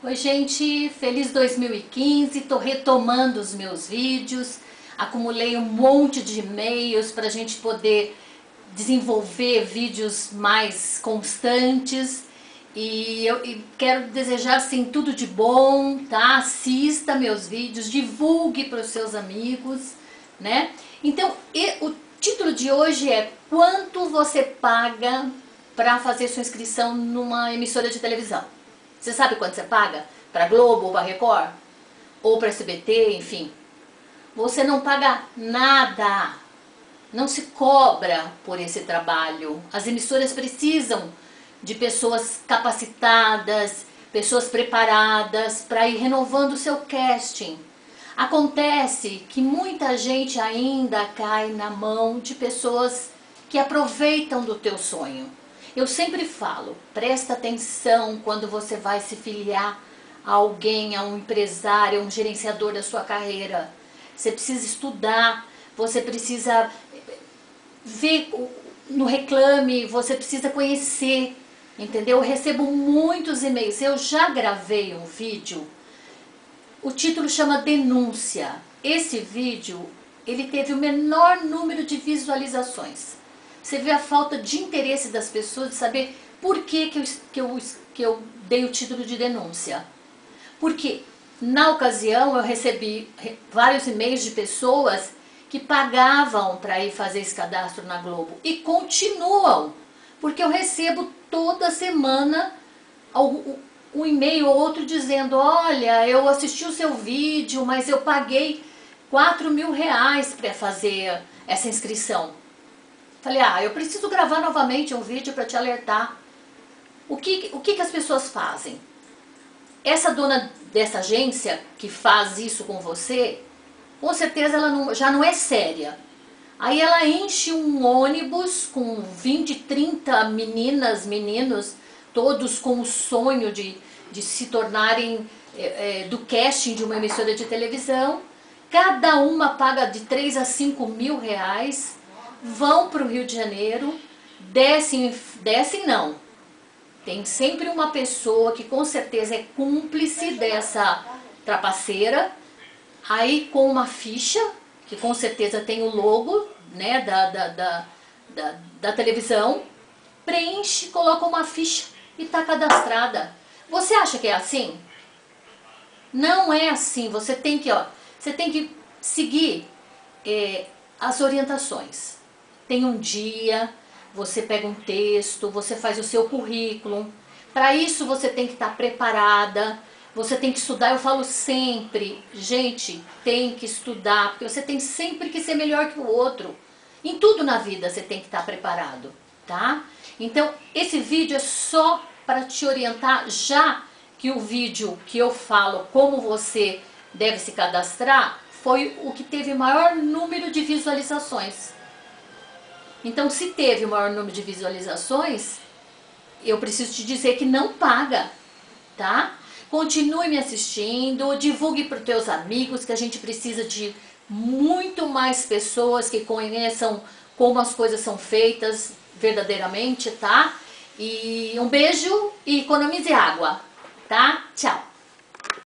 Oi gente, feliz 2015, tô retomando os meus vídeos, acumulei um monte de e-mails para a gente poder desenvolver vídeos mais constantes e quero desejar assim tudo de bom, tá? Assista meus vídeos, divulgue para os seus amigos, né? Então, o título de hoje é: quanto você paga para fazer sua inscrição numa emissora de televisão? Você sabe quanto você paga? Para Globo ou para Record? Ou para SBT, enfim. Você não paga nada. Não se cobra por esse trabalho. As emissoras precisam de pessoas capacitadas, pessoas preparadas para ir renovando o seu casting. Acontece que muita gente ainda cai na mão de pessoas que aproveitam do teu sonho. Eu sempre falo, presta atenção quando você vai se filiar a alguém, a um empresário, a um gerenciador da sua carreira. Você precisa estudar, você precisa ver no Reclame, você precisa conhecer, entendeu? Eu recebo muitos e-mails, eu já gravei um vídeo, o título chama Denúncia. Esse vídeo, ele teve o menor número de visualizações. Você vê a falta de interesse das pessoas de saber por que eu dei o título de denúncia. Porque na ocasião eu recebi vários e-mails de pessoas que pagavam para ir fazer esse cadastro na Globo e continuam, porque eu recebo toda semana um e-mail ou outro dizendo: olha, eu assisti o seu vídeo, mas eu paguei R$4.000 para fazer essa inscrição. Falei, eu preciso gravar novamente um vídeo para te alertar. O que as pessoas fazem? Essa dona dessa agência que faz isso com você, com certeza ela já não é séria. Aí ela enche um ônibus com 20, 30 meninas, meninos, todos com o sonho de se tornarem do casting de uma emissora de televisão. Cada uma paga de 3 a 5 mil reais. Vão para o Rio de Janeiro, descem não. Tem sempre uma pessoa que com certeza é cúmplice dessa trapaceira, aí com uma ficha, que com certeza tem o logo, né, da televisão, preenche, coloca uma ficha e está cadastrada. Você acha que é assim? Não é assim, você tem que seguir as orientações. Tem um dia, você pega um texto, você faz o seu currículo. Para isso você tem que estar preparada, você tem que estudar. Eu falo sempre, gente, tem que estudar, porque você tem sempre que ser melhor que o outro. Em tudo na vida você tem que estar preparado, tá? Então, esse vídeo é só para te orientar, já que o vídeo que eu falo como você deve se cadastrar foi o que teve maior número de visualizações. Então, se teve o maior número de visualizações, eu preciso te dizer que não paga, tá? Continue me assistindo, divulgue para os teus amigos, que a gente precisa de muito mais pessoas que conheçam como as coisas são feitas verdadeiramente, tá? E um beijo e economize água, tá? Tchau!